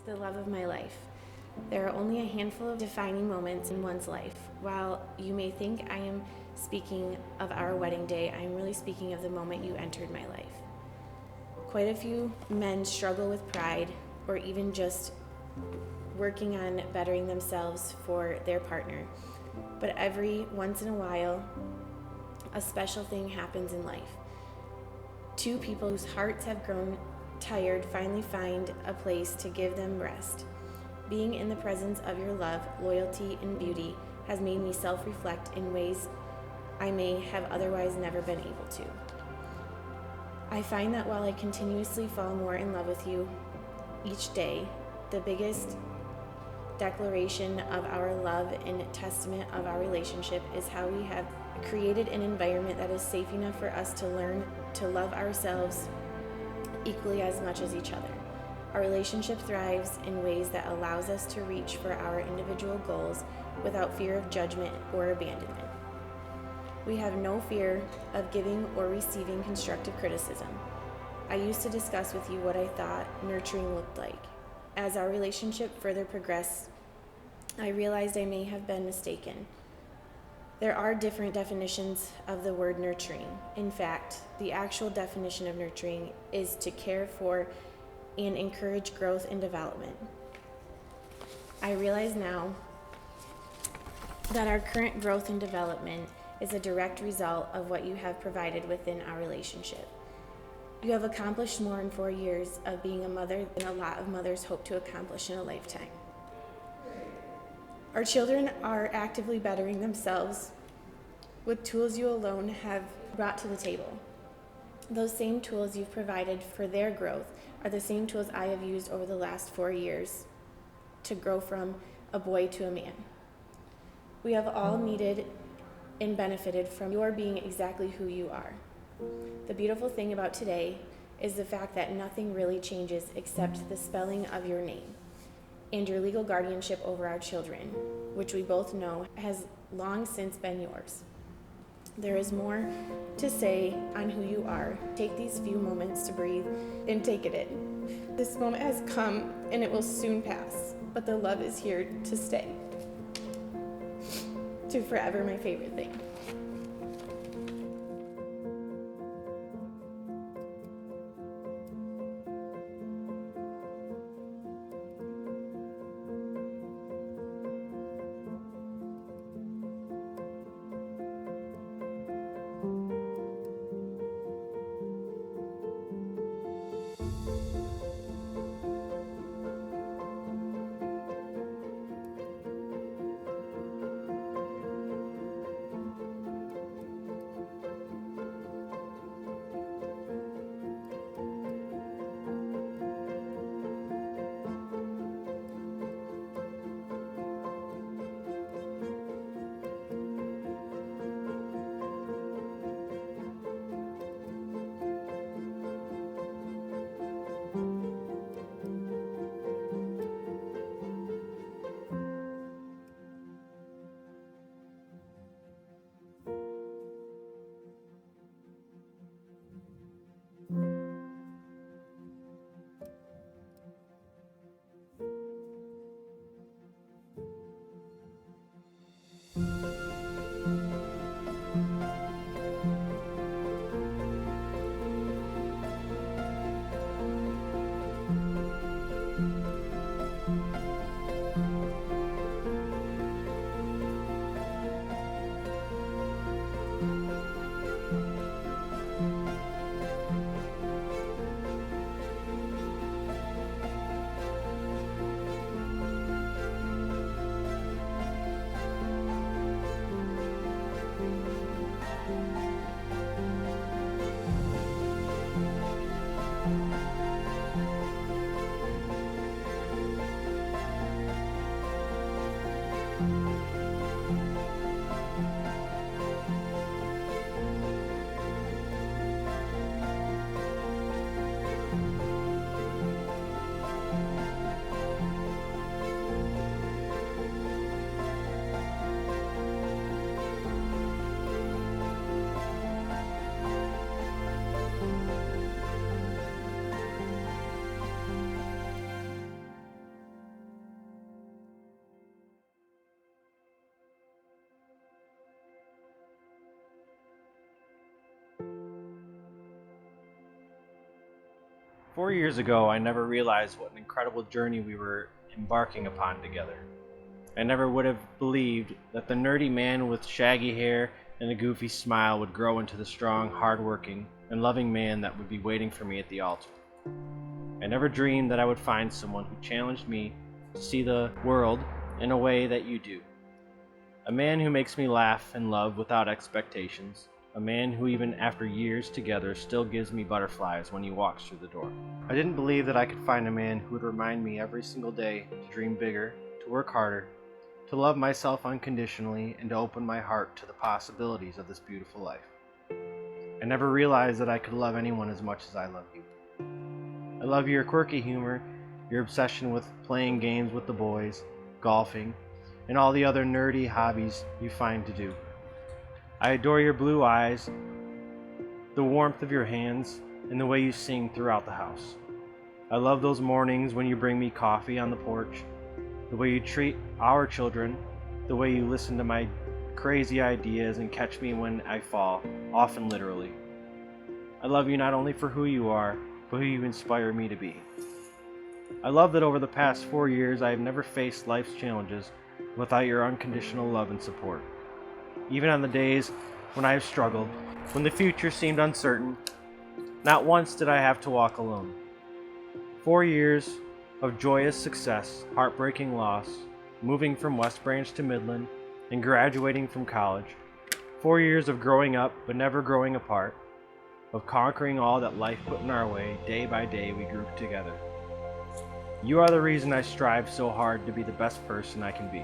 the love of my life. There are only a handful of defining moments in one's life. While you may think I am speaking of our wedding day, I am really speaking of the moment you entered my life. Quite a few men struggle with pride or even just working on bettering themselves for their partner. But every once in a while, a special thing happens in life. Two people whose hearts have grown tired finally find a place to give them rest. Being in the presence of your love, loyalty, and beauty has made me self-reflect in ways I may have otherwise never been able to. I find that while I continuously fall more in love with you each day, the biggest declaration of our love and testament of our relationship is how we have created an environment that is safe enough for us to learn to love ourselves equally as much as each other. Our relationship thrives in ways that allows us to reach for our individual goals without fear of judgment or abandonment. We have no fear of giving or receiving constructive criticism. I used to discuss with you what I thought nurturing looked like. As our relationship further progressed, I realized I may have been mistaken. There are different definitions of the word nurturing. In fact, the actual definition of nurturing is to care for and encourage growth and development. I realize now that our current growth and development is a direct result of what you have provided within our relationship. You have accomplished more in 4 years of being a mother than a lot of mothers hope to accomplish in a lifetime. Our children are actively bettering themselves with tools you alone have brought to the table. Those same tools you've provided for their growth are the same tools I have used over the last 4 years to grow from a boy to a man. We have all needed and benefited from your being exactly who you are. The beautiful thing about today is the fact that nothing really changes except the spelling of your name and your legal guardianship over our children, which we both know has long since been yours. There is more to say on who you are. Take these few moments to breathe and take it in. This moment has come and it will soon pass, but the love is here to stay. To forever my favorite thing. 4 years ago, I never realized what an incredible journey we were embarking upon together. I never would have believed that the nerdy man with shaggy hair and a goofy smile would grow into the strong, hard-working, and loving man that would be waiting for me at the altar. I never dreamed that I would find someone who challenged me to see the world in a way that you do. A man who makes me laugh and love without expectations. A man who even after years together still gives me butterflies when he walks through the door. I didn't believe that I could find a man who would remind me every single day to dream bigger, to work harder, to love myself unconditionally, and to open my heart to the possibilities of this beautiful life. I never realized that I could love anyone as much as I love you. I love your quirky humor, your obsession with playing games with the boys, golfing, and all the other nerdy hobbies you find to do. I adore your blue eyes, the warmth of your hands, and the way you sing throughout the house. I love those mornings when you bring me coffee on the porch, the way you treat our children, the way you listen to my crazy ideas and catch me when I fall, often literally. I love you not only for who you are, but who you inspire me to be. I love that over the past 4 years I have never faced life's challenges without your unconditional love and support. Even on the days when I have struggled, when the future seemed uncertain, not once did I have to walk alone. 4 years of joyous success, heartbreaking loss, moving from West Branch to Midland, and graduating from college. 4 years of growing up but never growing apart, of conquering all that life put in our way. Day by day we grew together. You are the reason I strive so hard to be the best person I can be.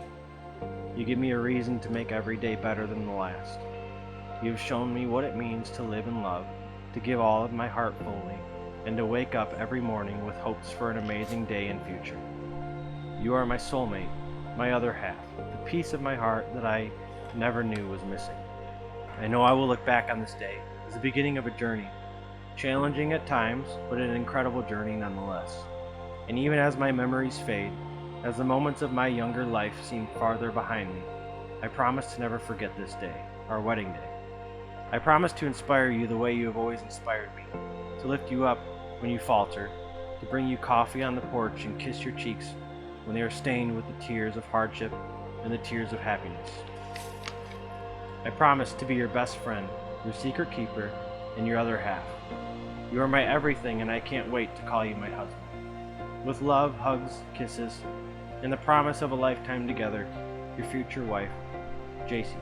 You give me a reason to make every day better than the last. You have shown me what it means to live and love, to give all of my heart fully, and to wake up every morning with hopes for an amazing day and future. You are my soulmate, my other half, the piece of my heart that I never knew was missing. I know I will look back on this day as the beginning of a journey, challenging at times, but an incredible journey nonetheless. And even as my memories fade, as the moments of my younger life seem farther behind me, I promise to never forget this day, our wedding day. I promise to inspire you the way you have always inspired me, to lift you up when you falter, to bring you coffee on the porch and kiss your cheeks when they are stained with the tears of hardship and the tears of happiness. I promise to be your best friend, your secret keeper, and your other half. You are my everything, and I can't wait to call you my husband. With love, hugs, kisses, and the promise of a lifetime together, your future wife, Jaycee.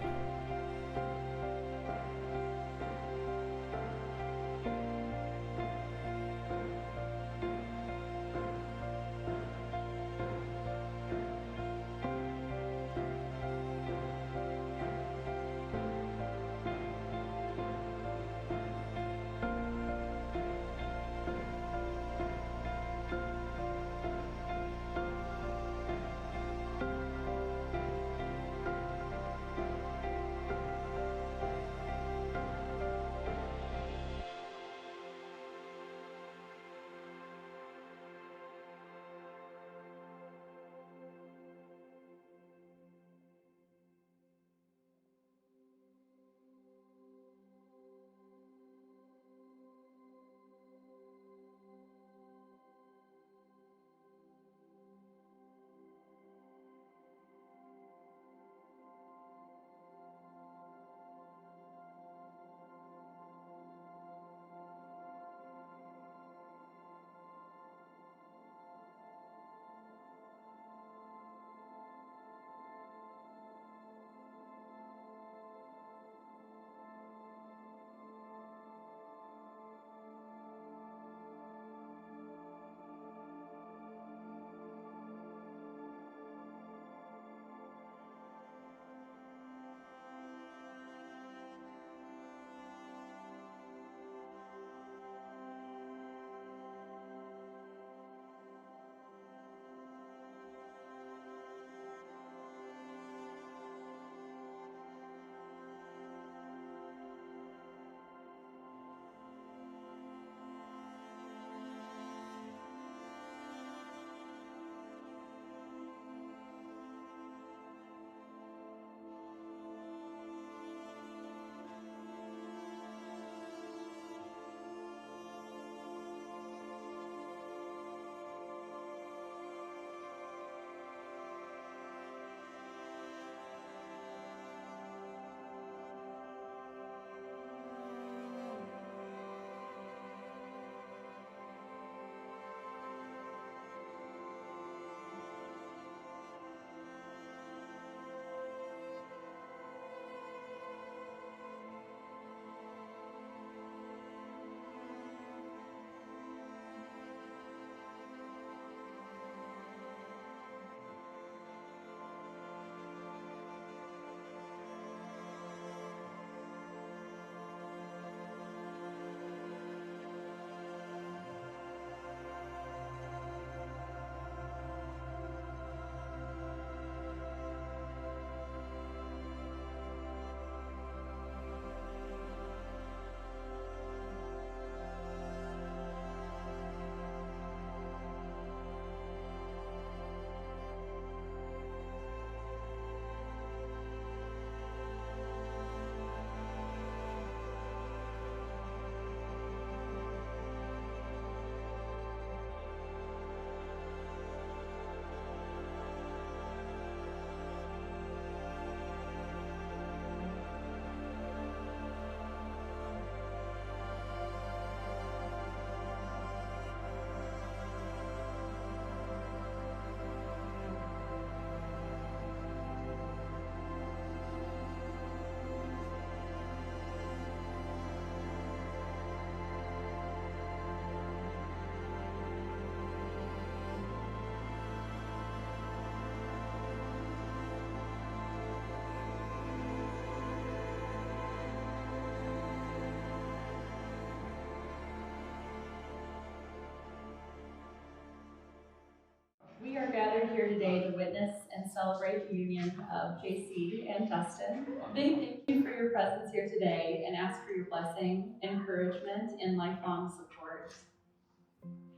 gathered here today to witness and celebrate the union of Jaycee and Dustin. They thank you for your presence here today and ask for your blessing, encouragement, and lifelong support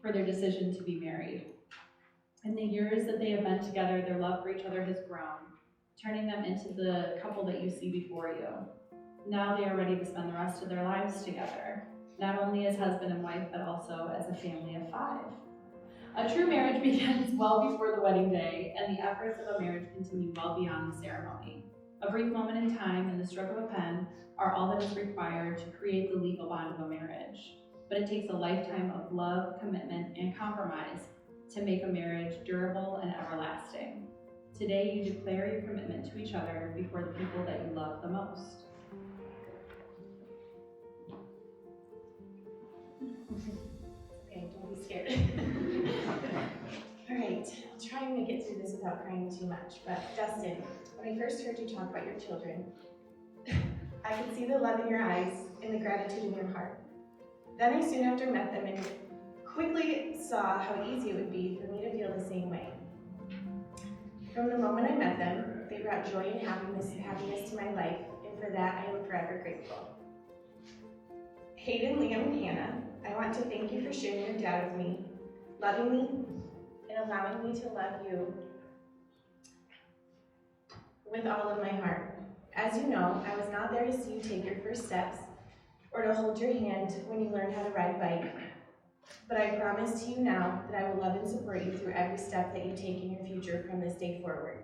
for their decision to be married. In the years that they have been together, their love for each other has grown, turning them into the couple that you see before you. Now they are ready to spend the rest of their lives together, not only as husband and wife, but also as a family of 5. A true marriage begins well before the wedding day, and the efforts of a marriage continue well beyond the ceremony. A brief moment in time and the stroke of a pen are all that is required to create the legal bond of a marriage. But it takes a lifetime of love, commitment, and compromise to make a marriage durable and everlasting. Today, you declare your commitment to each other before the people that you love the most. Okay, don't be scared. All right, I'll try and make it through this without crying too much. But Dustin, when I first heard you talk about your children, I could see the love in your eyes and the gratitude in your heart. Then I soon after met them and quickly saw how easy it would be for me to feel the same way. From the moment I met them, they brought joy and happiness to my life, and for that I am forever grateful. Hayden, Liam, and Hannah, I want to thank you for sharing your dad with me, loving me, and allowing me to love you with all of my heart. As you know, I was not there to see you take your first steps or to hold your hand when you learned how to ride a bike. But I promise to you now that I will love and support you through every step that you take in your future from this day forward.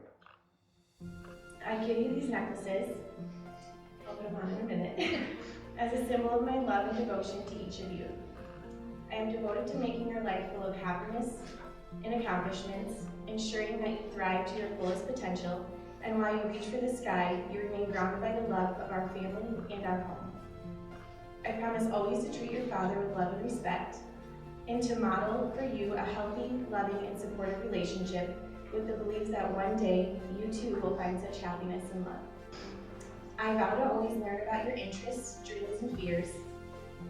I give you these necklaces, I'll put them on in a minute, as a symbol of my love and devotion to each of you. I am devoted to making your life full of happiness and accomplishments, ensuring that you thrive to your fullest potential, and while you reach for the sky, you remain grounded by the love of our family and our home. I promise always to treat your father with love and respect, and to model for you a healthy, loving, and supportive relationship with the belief that one day you too will find such happiness and love. I vow to always learn about your interests, dreams, and fears,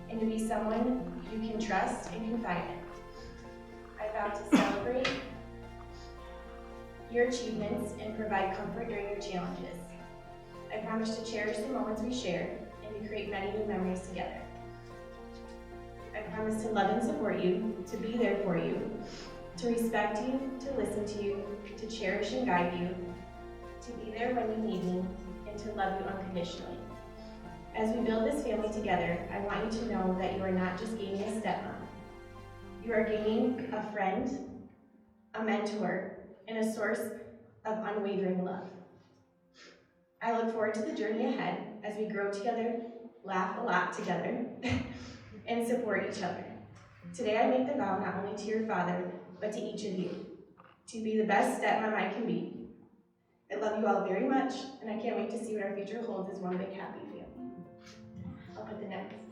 and to be someone you can trust and confide in. I vow to celebrate your achievements and provide comfort during your challenges. I promise to cherish the moments we share and to create many new memories together. I promise to love and support you, to be there for you, to respect you, to listen to you, to cherish and guide you, to be there when you need me, and to love you unconditionally. As we build this family together, I want you to know that you are not just gaining a stepmom. You are gaining a friend, a mentor, and a source of unwavering love. I look forward to the journey ahead as we grow together, laugh a lot together, and support each other. Today I make the vow not only to your father, but to each of you, to be the best stepmom I can be. I love you all very much, and I can't wait to see what our future holds as one big happy family. I'll put the necklaces on.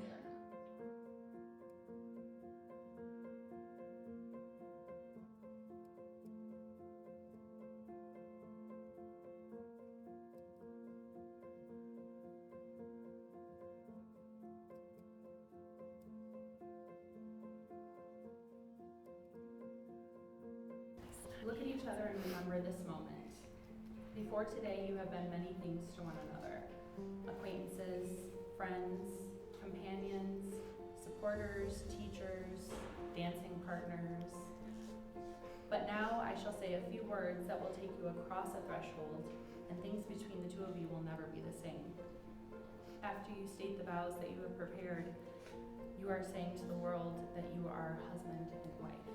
Look at each other and remember this moment. Before today, you have been many things to one another. Acquaintances, friends, companions, supporters, teachers, dancing partners. But now I shall say a few words that will take you across a threshold, and things between the two of you will never be the same. After you state the vows that you have prepared, you are saying to the world that you are husband and wife.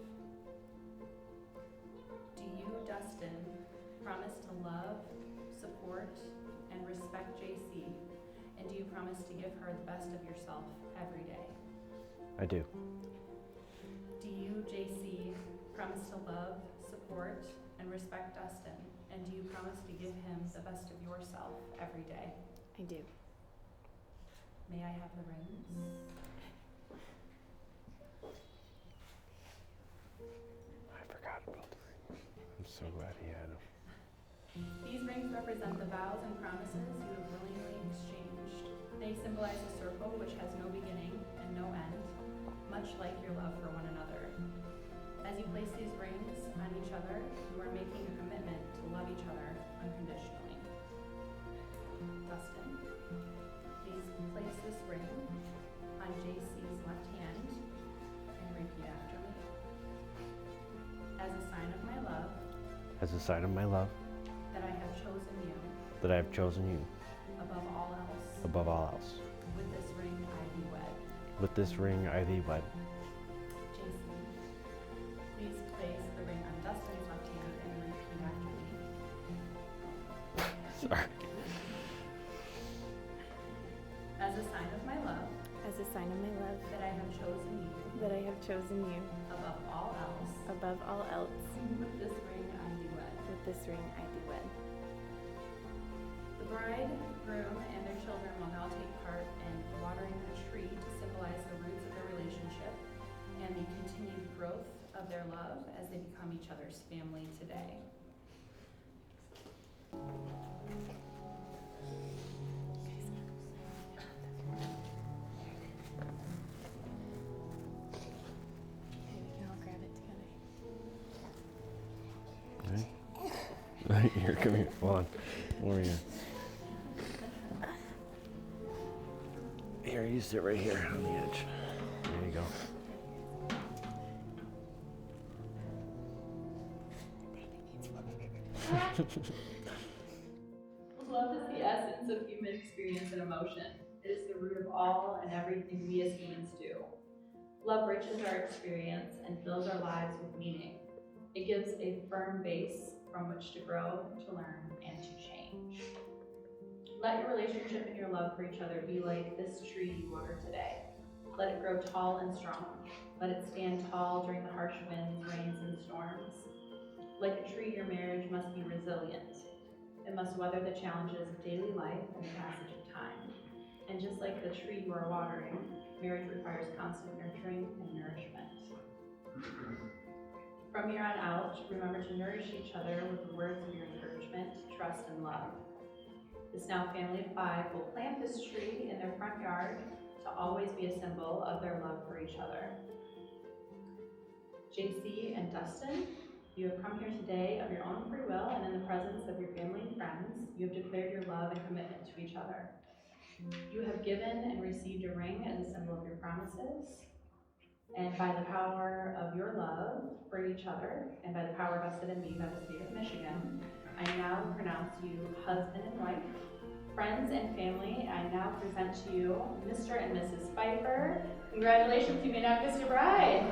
Do you, Dustin, promise to love, support, and respect Jaycee? And do you promise to give her the best of yourself every day? I do. Do you, Jaycee, promise to love, support, and respect Dustin? And do you promise to give him the best of yourself every day? I do. May I have the rings? I forgot about the ring. I'm so glad he had them. These rings represent the vows and promises you have willingly exchanged. They symbolize a circle which has no beginning and no end, much like your love for one another. As you place these rings on each other, you are making a commitment to love each other unconditionally. Dustin, please place this ring on Jaycee's left hand and repeat after me. As a sign of my love, As a sign of my love, that I have chosen you that I have chosen you above all else, above all else. with this ring I thee wed. With this ring I thee wed. Jaycee, please place the ring on Dustin's left hand and repeat after me. Sorry. As a sign of my love, As a sign of my love, that I have chosen you that I have chosen you above all else, above all else, with this ring I thee wed. with this ring I thee wed. The bride, groom, and their children will now take part in watering a tree to symbolize the roots of their relationship and the continued growth of their love as they become each other's family today. Okay, we can all grab it together. Right. Here, come here. Hold on. Over here. Here, you sit right here on the edge. There you go. Love is the essence of human experience and emotion. It is the root of all and everything we as humans do. Love riches our experience and fills our lives with meaning. It gives a firm base from which to grow, to learn, and to change. Let your relationship and your love for each other be like this tree you water today. Let it grow tall and strong. Let it stand tall during the harsh winds, rains, and storms. Like a tree, your marriage must be resilient. It must weather the challenges of daily life and the passage of time. And just like the tree you are watering, marriage requires constant nurturing and nourishment. From here on out, remember to nourish each other with the words of your encouragement, trust, and love. This now family of 5 will plant this tree in their front yard to always be a symbol of their love for each other. Jaycee and Dustin, you have come here today of your own free will and in the presence of your family and friends. You have declared your love and commitment to each other. You have given and received a ring as a symbol of your promises. And by the power of your love for each other, and by the power vested in me by the state of Michigan, I now pronounce you husband and wife. Friends and family, I now present to you Mr. and Mrs. Pfeiffer. Congratulations, you may now kiss your bride.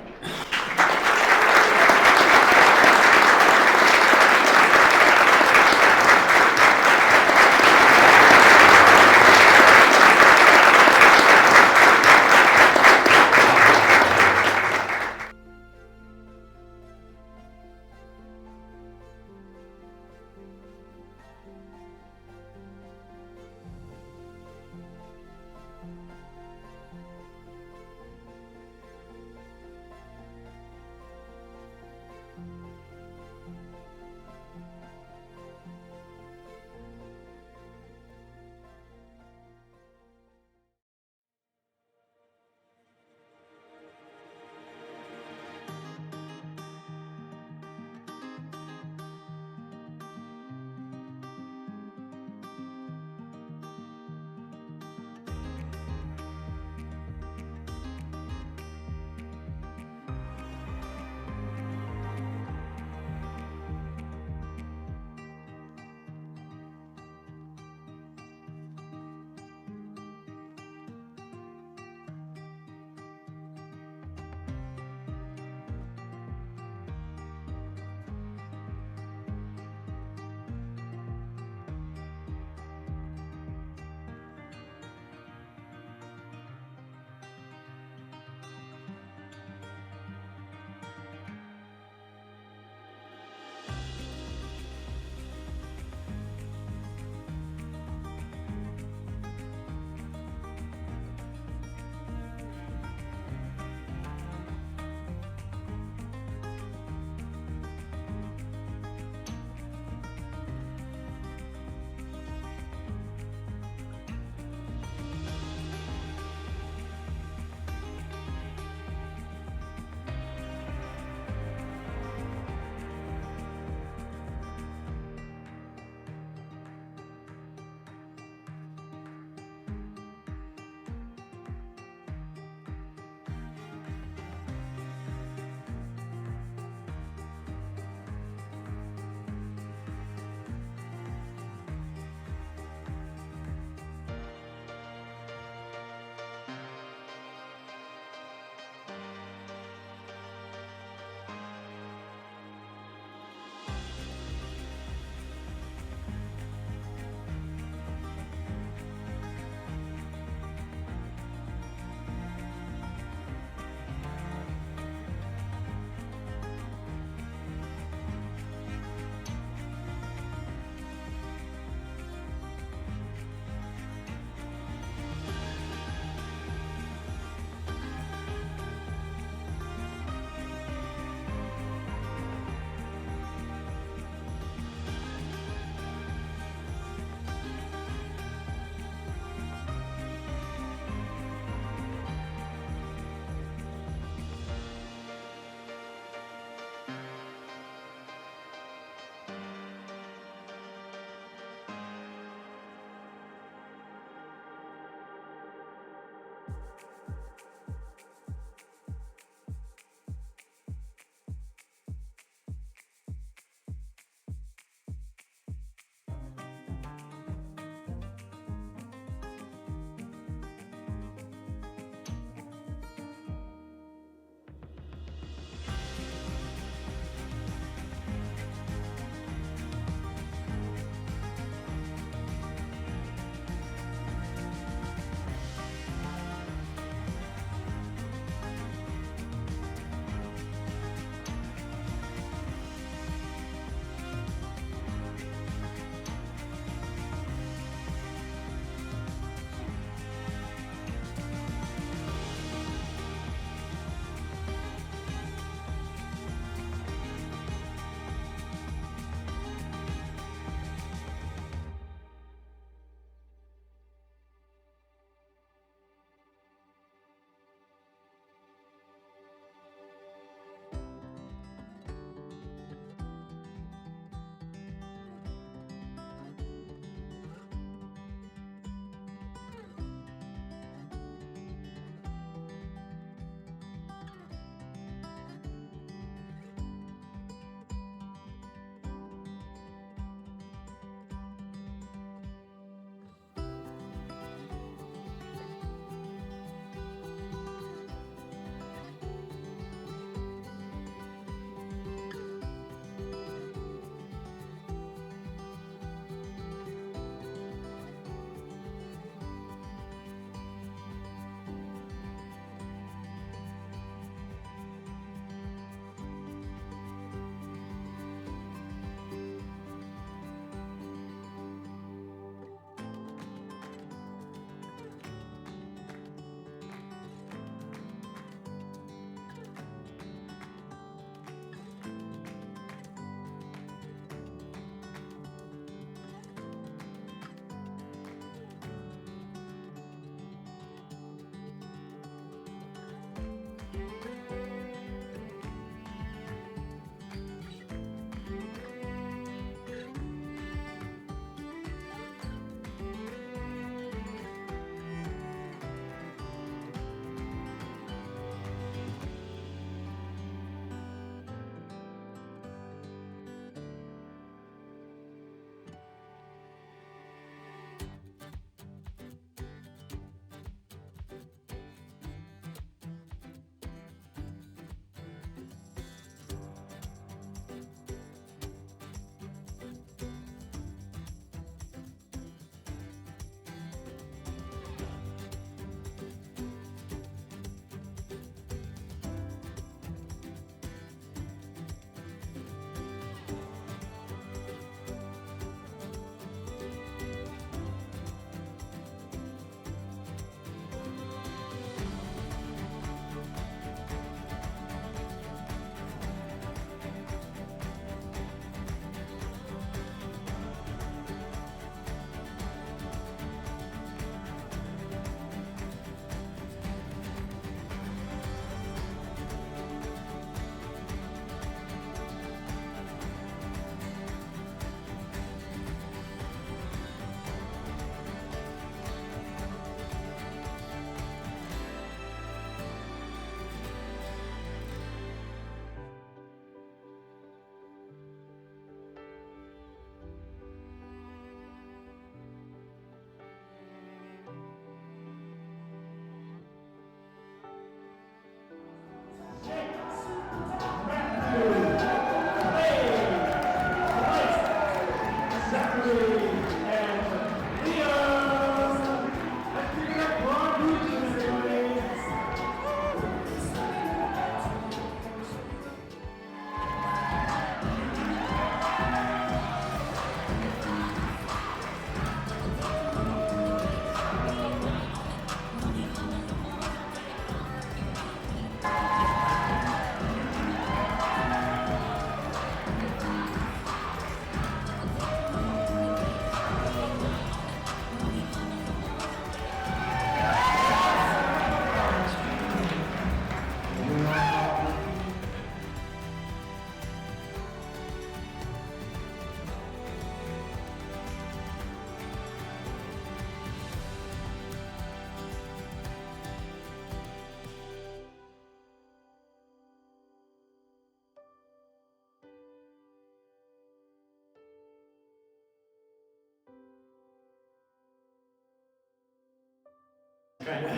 kind of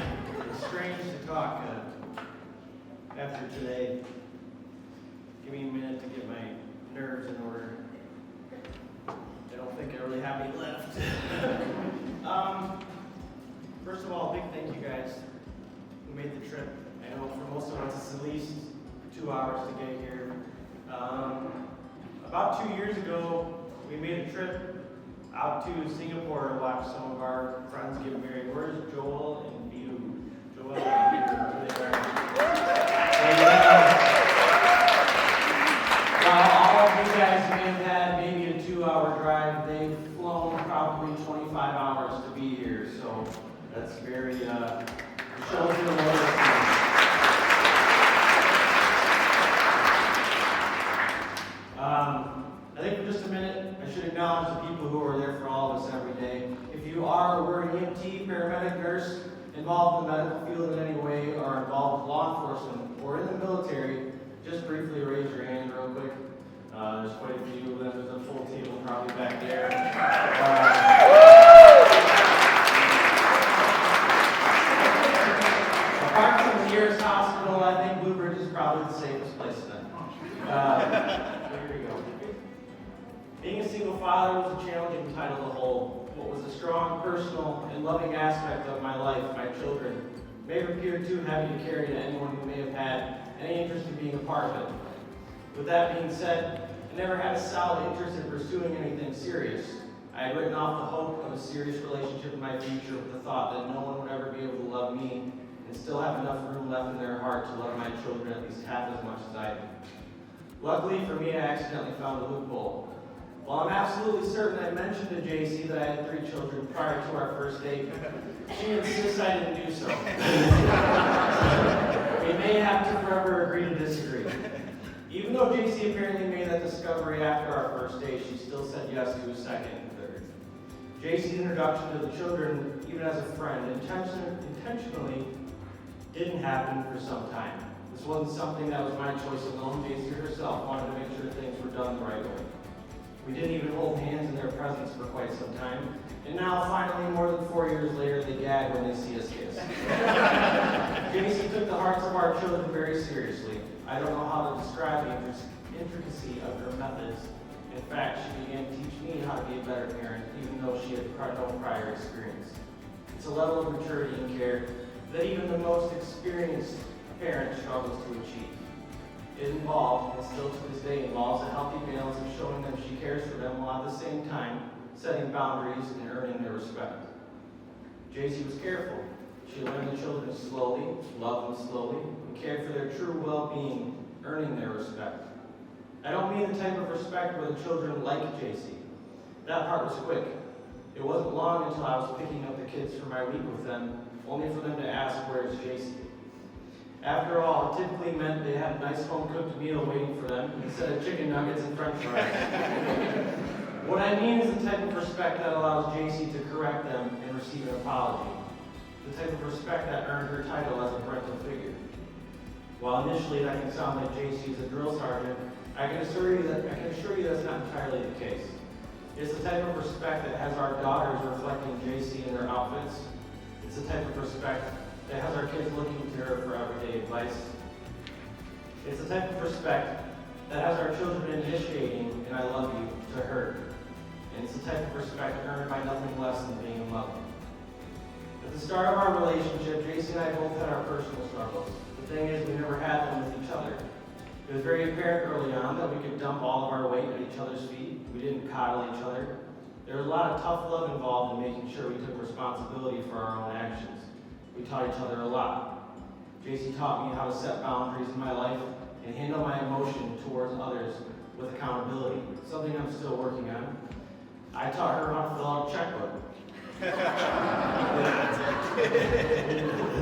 strange to talk after today. Give me a minute to get my nerves in order. I don't think I really have any left. First of all, big thank you guys who made the trip. I know for most of us it's at least 2 hours to get here. About 2 years ago, we made a trip out to Singapore to watch some of our friends get married. Where's Joel and Biu? Joel and Biu, while all of you guys may have had maybe a 2-hour drive, they've flown probably 25 hours to be here. So that's very, shows you the I think for just a minute, I should acknowledge the people who are there for all of us every day. If you are or were an EMT, paramedic, nurse, involved in the medical field in any way, or involved with law enforcement, or in the military, just briefly raise your hand real quick. There's quite a few of them. There's a full table probably back there. Apart from the nearest hospital, I think Blue Ridge is probably the safest place then. Here we go. Being a single father was a challenging title to hold. What was a strong, personal, and loving aspect of my life, my children, may have appeared too heavy to carry to anyone who may have had any interest in being a part of it. With that being said, I never had a solid interest in pursuing anything serious. I had written off the hope of a serious relationship in my future with the thought that no one would ever be able to love me and still have enough room left in their heart to love my children at least half as much as I do. Luckily for me, I accidentally found a loophole. While I'm absolutely certain I mentioned to Jaycee that I had 3 children prior to our first date, she insists I didn't do so. We may have to forever agree to disagree. Even though Jaycee apparently made that discovery after our first date, she still said yes to a second and third. Jaycee's introduction to the children, even as a friend, intentionally didn't happen for some time. This wasn't something that was my choice alone. Jaycee herself wanted to make sure things were done the right way. We didn't even hold hands in their presence for quite some time. And now, finally, more than 4 years later, they gag when they see us kiss. Jaycee took the hearts of our children very seriously. I don't know how to describe the intricacy of her methods. In fact, she began to teach me how to be a better parent, even though she had no prior experience. It's a level of maturity and care that even the most experienced parent struggles to achieve. It involved, and still to this day involves, a healthy balance of showing them she cares for them while at the same time setting boundaries and earning their respect. Jaycee was careful. She learned the children slowly, loved them slowly, and cared for their true well-being, earning their respect. I don't mean the type of respect where the children like Jaycee. That part was quick. It wasn't long until I was picking up the kids for my week with them, only for them to ask, "Where's Jaycee?" After all, it typically meant they had a nice home-cooked meal waiting for them instead of chicken nuggets and french fries. What I mean is the type of respect that allows Jaycee to correct them and receive an apology. The type of respect that earned her title as a parental figure. While initially that can sound like Jaycee is a drill sergeant, I can assure you that's not entirely the case. It's the type of respect that has our daughters reflecting Jaycee in their outfits. It's the type of respect that has our kids looking to her for everyday advice. It's the type of respect that has our children initiating "and I love you" to her. And it's the type of respect earned by nothing less than being in love. At the start of our relationship, Jaycee and I both had our personal struggles. The thing is, we never had them with each other. It was very apparent early on that we could dump all of our weight at each other's feet. We didn't coddle each other. There was a lot of tough love involved in making sure we took responsibility for our own actions. We taught each other a lot. Jaycee taught me how to set boundaries in my life and handle my emotion towards others with accountability, something I'm still working on. I taught her how to fill out a checkbook.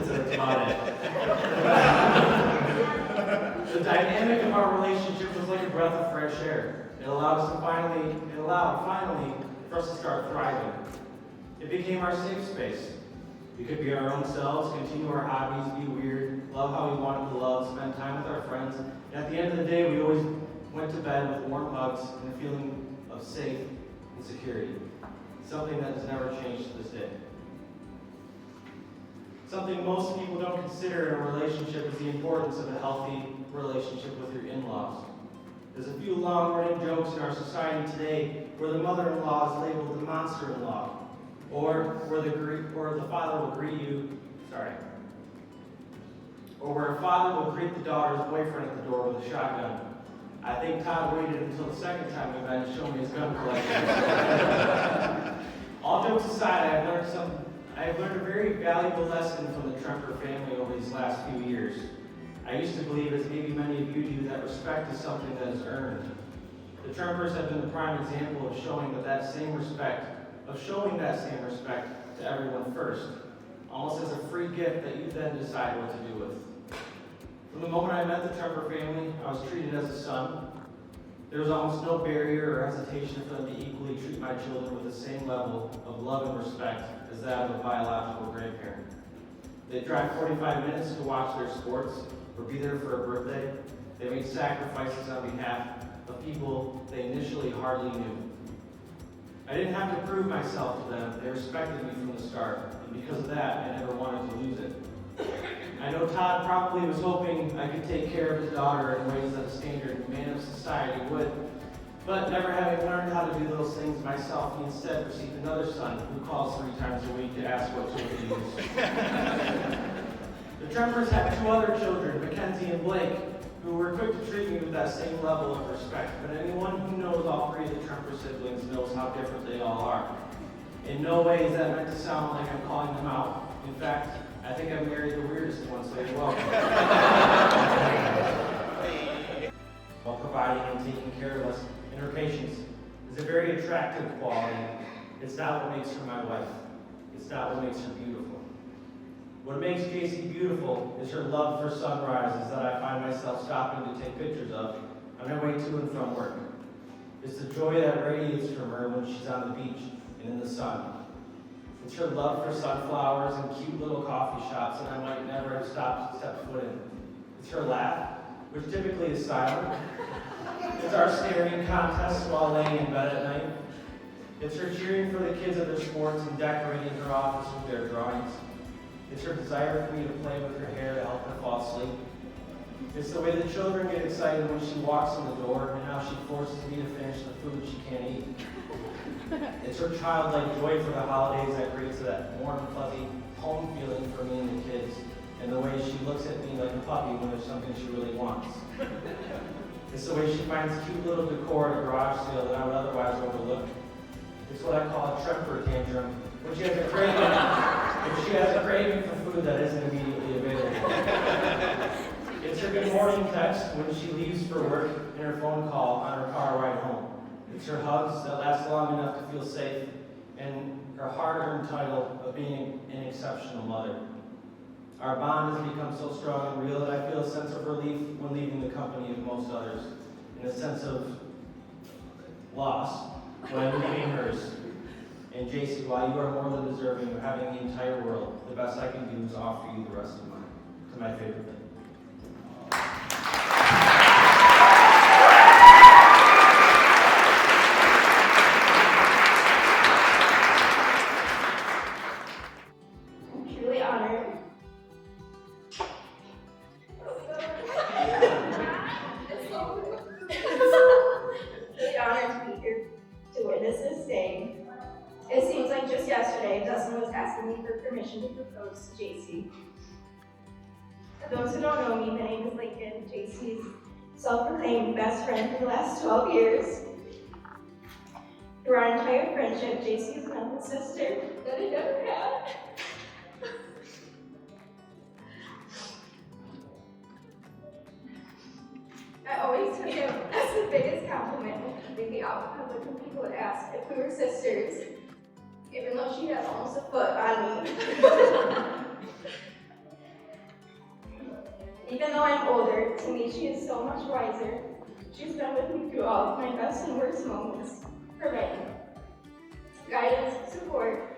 That's about it. The dynamic of our relationship was like a breath of fresh air. It allowed finally for us to start thriving. It became our safe space. We could be our own selves, continue our hobbies, be weird, love how we wanted to love, spend time with our friends. And at the end of the day, we always went to bed with warm hugs and a feeling of safe and security. Something that has never changed to this day. Something most people don't consider in a relationship is the importance of a healthy relationship with your in-laws. There's a few long-running jokes in our society today where the mother-in-law is labeled the monster-in-law, or where the father will greet the daughter's boyfriend at the door with a shotgun. I think Todd waited until the second time we met to show me his gun collection. All jokes aside, I have learned a very valuable lesson from the Tremper family over these last few years. I used to believe, as maybe many of you do, that respect is something that is earned. The Trempers have been the prime example of showing that same respect to everyone first, almost as a free gift that you then decide what to do with. From the moment I met the Tremper family, I was treated as a son. There was almost no barrier or hesitation for them to equally treat my children with the same level of love and respect as that of a biological grandparent. They'd drive 45 minutes to watch their sports or be there for a birthday. They made sacrifices on behalf of people they initially hardly knew. I didn't have to prove myself to them. They respected me from the start, and because of that, I never wanted to lose it. I know Todd probably was hoping I could take care of his daughter in ways that a standard man of society would, but never having learned how to do those things myself, he instead received another son who calls 3 times a week to ask what tool to use. The Trempers have 2 other children, Mackenzie and Blake, who were quick to treat me with that same level of respect, but anyone who knows all 3 of the Tremper siblings knows how different they all are. In no way is that meant to sound like I'm calling them out. In fact, I think I married the weirdest one, so you're welcome. While providing and taking care of us, and her patience is a very attractive quality. It's not what makes her my wife. It's not what makes her beautiful. What makes Jaycee beautiful is her love for sunrises that I find myself stopping to take pictures of on my way to and from work. It's the joy that radiates from her when she's on the beach and in the sun. It's her love for sunflowers and cute little coffee shops that I might never have stopped to step foot in. It's her laugh, which typically is silent. It's our staring contests while laying in bed at night. It's her cheering for the kids at their sports and decorating her office with their drawings. It's her desire for me to play with her hair to help her fall asleep. It's the way the children get excited when she walks in the door and how she forces me to finish the food she can't eat. It's her childlike joy for the holidays that creates that warm, fuzzy home feeling for me and the kids, and the way she looks at me like a puppy when there's something she really wants. It's the way she finds cute little decor at a garage sale that I would otherwise overlook. It's what I call a Tremper tantrum, when she has a craving for food that isn't immediately available. It's her good morning text when she leaves for work and her phone call on her car ride home. It's her hugs that last long enough to feel safe, and her hard-earned title of being an exceptional mother. Our bond has become so strong and real that I feel a sense of relief when leaving the company of most others, and a sense of loss when leaving hers. And Jaycee, while you are more than deserving of having the entire world, the best I can do is offer you the rest of mine. To my favorite thing. It seems like just yesterday, Dustin was asking me for permission to propose to Jaycee. For those who don't know me, my name is Lincoln, Jaycee's self-proclaimed best friend for the last 12 years. Through our entire friendship, Jaycee is my little sister that I never had. I always took him as the biggest compliment when keeping me out in public when people would ask if we were sisters, even though she has almost a foot on me. Even though I'm older, to me she is so much wiser. She's been with me through all of my best and worst moments, providing guidance, support,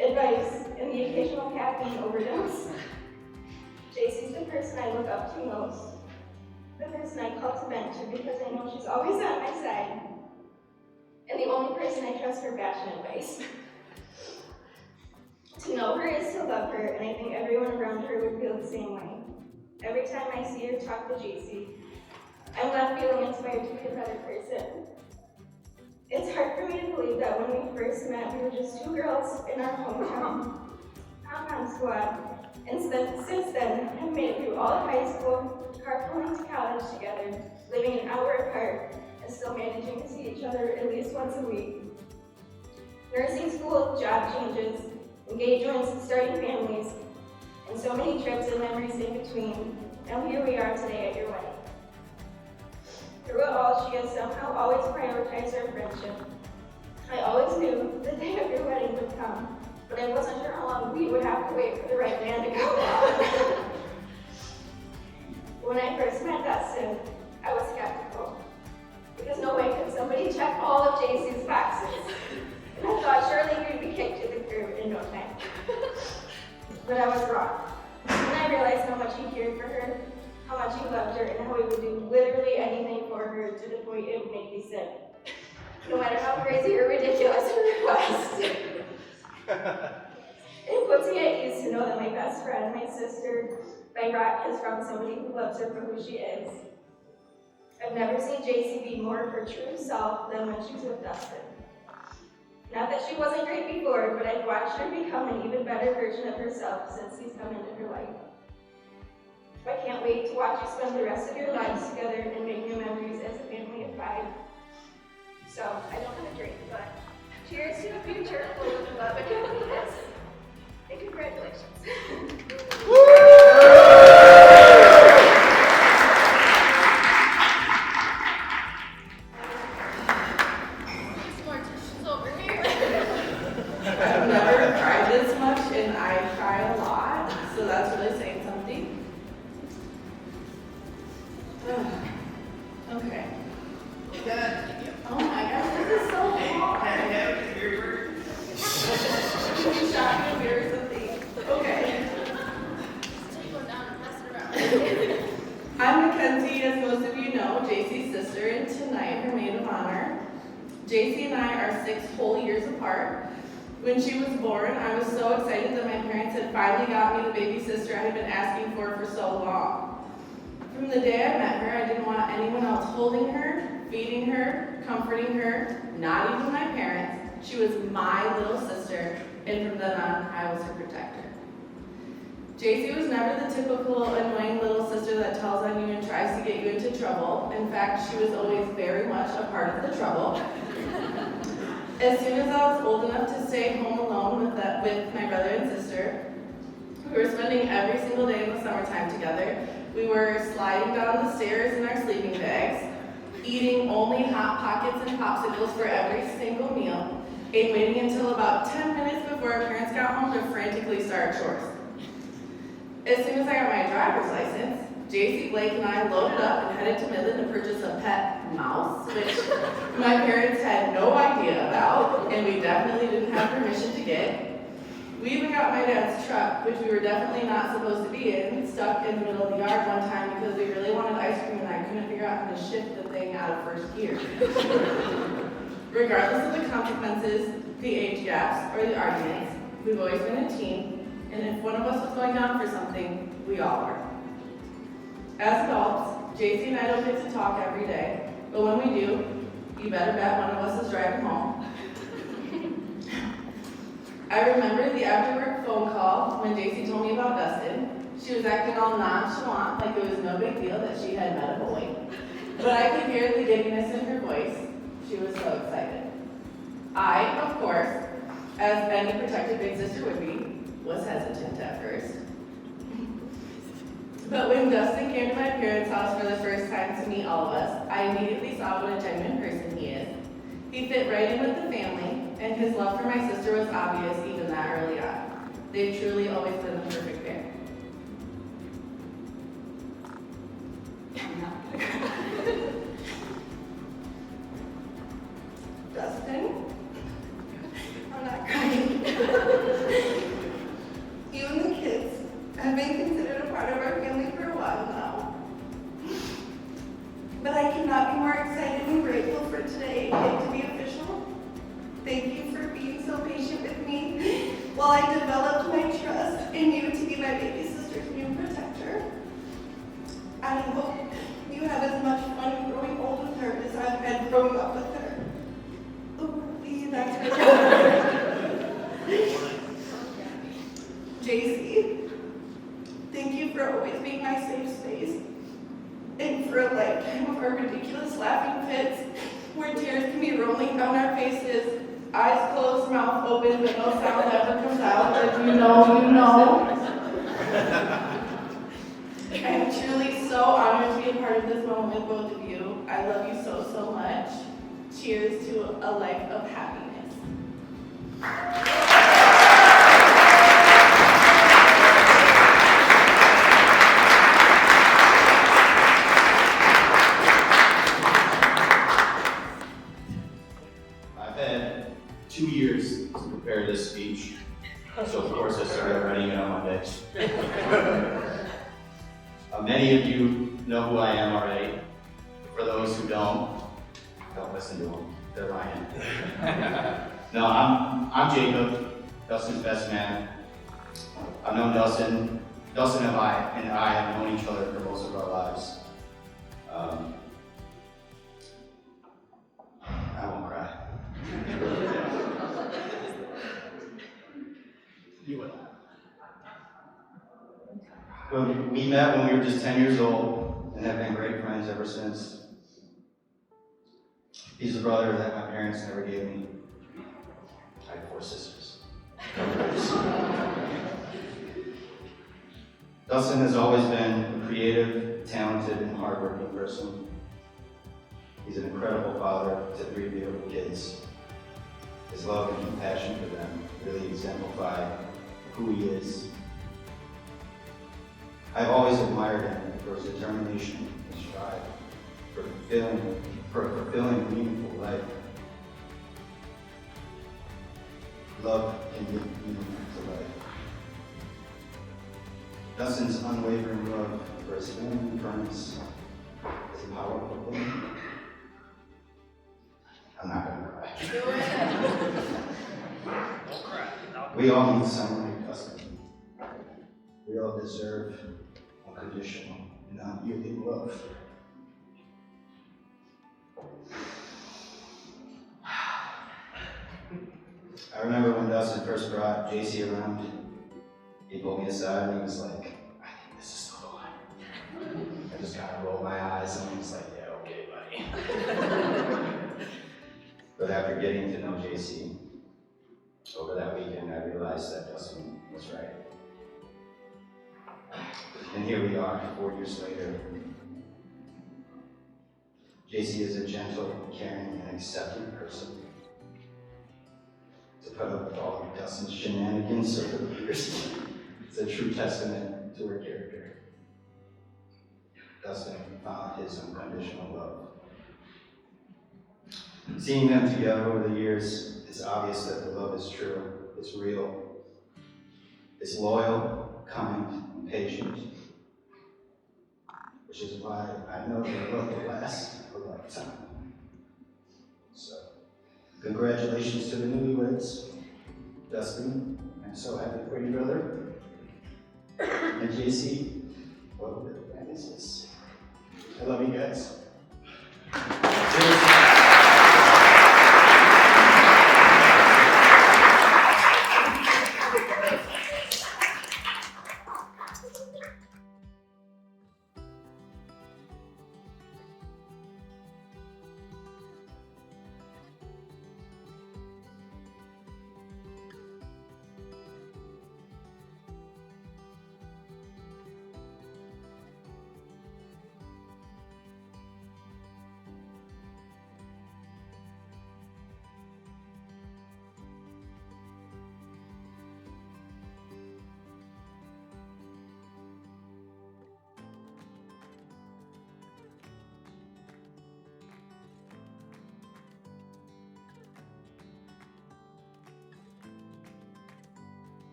advice, and the occasional caffeine overdose. Jaycee's the person I look up to most. The person I call to vent to because I know she's always on my side, and the only person I trust for fashion advice. To To know her is to love her, and I think everyone around her would feel the same way. Every time I see her talk to Jaycee, I'm left feeling inspired to be a better person. It's hard for me to believe that when we first met, we were just two girls in our hometown pom-pom squad, and since then have made it through all of high school, carpooling to college together, living an hour apart, and still managing to see each other at least once a week. Nursing school, job changes, engagements, starting families, and so many trips and memories in between. Now here we are today at your wedding. Through it all, she has somehow always prioritized our friendship. I always knew the day of your wedding would come, but I wasn't sure how long we would have to wait for the right man to come along. When I first met Dustin, I was skeptical, because no way could somebody check all of Jaycee's boxes. And I thought surely we'd be kicked to the curb in no time. But I was wrong. And I realized how much he cared for her, how much he loved her, and how he would do literally anything for her to the point it would make me sick. No matter how crazy or ridiculous her request. It puts me at ease to know that my best friend, my sister, my rock, is from somebody who loves her for who she is. I've never seen Jaycee be more of her true self than when she's with Dustin. Not that she wasn't great before, but I've watched her become an even better version of herself since he's come into her life. I can't wait to watch you spend the rest of your lives together and make new memories as a family of 5. So, I don't have a drink, but cheers to a future full of love and happiness. And congratulations. I've never cried this much, and I cry a lot, so that's really saying something. Okay. Oh my gosh, this is so hard. You shot me a beer or something. Okay. I'm Mackenzie, as most of you know, Jaycee's sister, and tonight her maid of honor. Jaycee and I are 6 whole years apart. When she was born, I was so excited that my parents had finally got me the baby sister I had been asking for so long. From the day I met her, I didn't want anyone else holding her, feeding her, comforting her, not even my parents. She was my little sister, and from then on, I was her protector. Jaycee was never the typical annoying little sister that tells on you and tries to get you into trouble. In fact, she was always very much a part of the trouble. As soon as I was old enough to stay home alone with my brother and sister, we were spending every single day in the summertime together. We were sliding down the stairs in our sleeping bags, eating only Hot Pockets and popsicles for every single meal, and waiting until about 10 minutes before our parents got home to frantically start chores. As soon as I got my driver's license, Jaycee, Blake, and I loaded up and headed to Midland to purchase a pet mouse, which my parents had no idea about, and we definitely didn't have permission to get. We even got my dad's truck, which we were definitely not supposed to be in, stuck in the middle of the yard one time because we really wanted ice cream and I couldn't figure out how to shift the thing out of first gear. Regardless of the consequences, the age gaps, or the arguments, we've always been a team, and if one of us was going down for something, we all were. As adults, Jaycee and I don't get to talk every day, but when we do, you better bet one of us is driving home. I remember the after-work phone call when Jaycee told me about Dustin. She was acting all nonchalant, like it was no big deal that she had met a boy. But I could hear the giddiness in her voice. She was so excited. I, of course, as any protective big sister would be, was hesitant at first. But when Dustin came to my parents' house for the first time to meet all of us, I immediately saw what a genuine person he is. He fit right in with the family, and his love for my sister was obvious even that early on. They've truly always been the perfect pair. Dustin? I'm not crying. You and the kids have been considered a part of our family for a while now. But I cannot be more excited and grateful for today and to be official. Thank you for being so patient with me while I developed Eyes closed, mouth open, but no sound ever comes out. If you know, you know. I am truly so honored to be a part of this moment with both of you. I love you so, so much. Cheers to a life of happiness. I've had 2 years to prepare this speech, so of course I started writing it on Monday. Many of you know who I am already. For those who don't listen to them. They're lying. No, I'm Jacob, Dustin's best man. I've known Dustin. Dustin and I have known each other for most of our lives. I won't cry. You will. Well, we met when we were just 10 years old and have been great friends ever since. He's the brother that my parents never gave me. I have 4 sisters. Dustin has always been a creative, talented, and hardworking person. He's an incredible father to 3 beautiful kids. His love and compassion for them really exemplify who he is. I've always admired him for his determination and strive for a fulfilling, meaningful life. Love can give meaning to life. Dustin's unwavering love for his family and friends is a powerful thing. I'm not going to cry. Don't cry. We all need someone like Dustin. We all deserve unconditional and unyielding love. I remember when Dustin first brought Jaycee around, he pulled me aside and he was like, I think this is still the one. I just kind of rolled my eyes and I was like, yeah, okay, buddy. But after getting to know Jaycee, over that weekend, I realized that Dustin was right. And here we are, 4 years later. Jaycee is a gentle, caring, and accepting person. To put up with all of Dustin's shenanigans over the years, it's a true testament to her character. Dustin found his unconditional love. Seeing them together over the years, it's obvious that the love is true, it's real, it's loyal, kind, and patient, which is why I know their love will last a lifetime. So, congratulations to the newlyweds. Dustin, I'm so happy for you, brother. And Jaycee, what a man is this? I love you guys.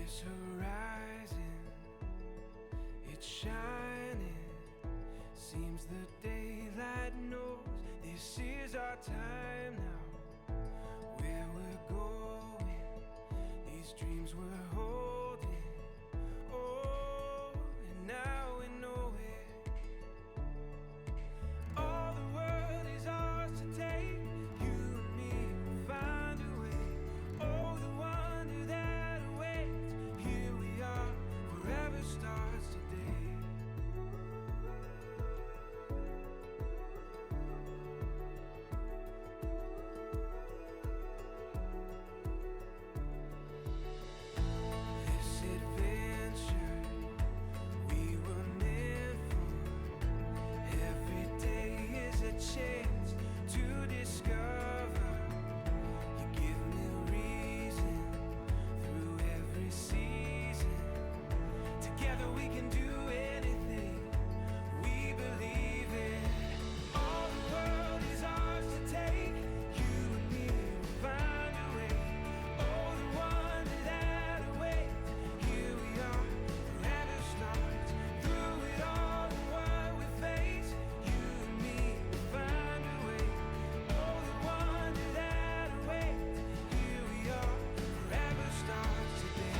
This horizon, it's shining. Seems the daylight knows this is our time now. Where we're going, these dreams we're holding. Oh, and now we know it. All the world is ours to take. You and me will find a way. Oh, the wonder that awaits. Here we are, forever starts today. This adventure we were meant for. Every day is a chance to discover. You give me reason through every season. Together we can do anything we believe in. All the world is ours to take. You and me will find a way. Oh, the wonder that awaits. Here we are, forever starts. Through it all and what we face, you and me will find a way. Oh, the wonder that awaits. Here we are, forever starts today.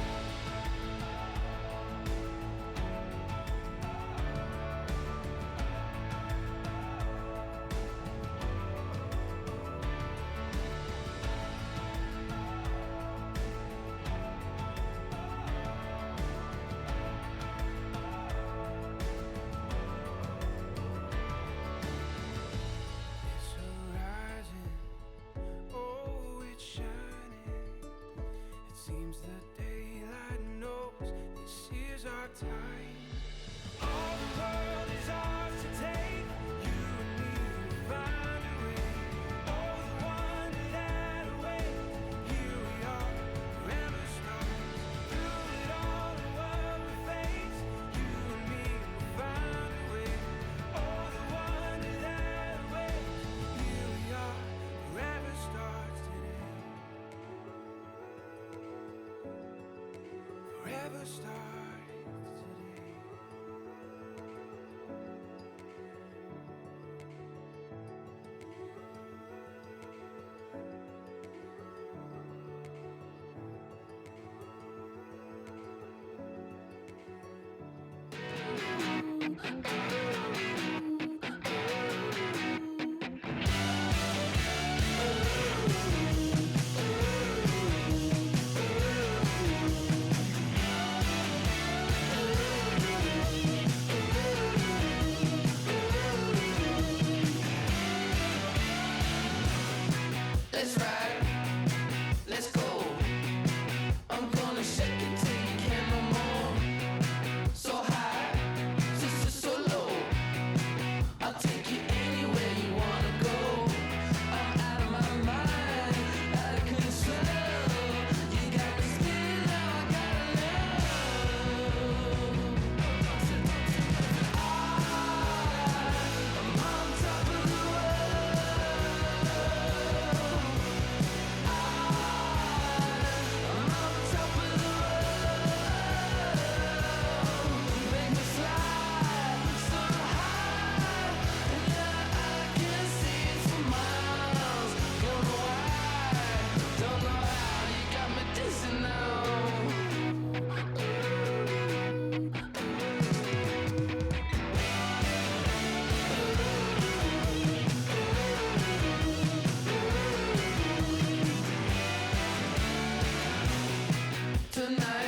This horizon, oh, it's shining. It seems the daylight knows this is our time. All the world is ours to take. You and me will find a way. Oh, the wonder that awaits. Here we are, forever starts. Through it all and what we face, you and me will find a way. Oh, the wonder that awaits. Here we are, forever starts today. Forever starts today. Let's ride, let's go. I'm gonna shake it till you can't no more. So high, so low. I'll take you anywhere you wanna go. I'm out of my mind, out of control. You got me spinning, now I gotta know. I'm on top of the tonight.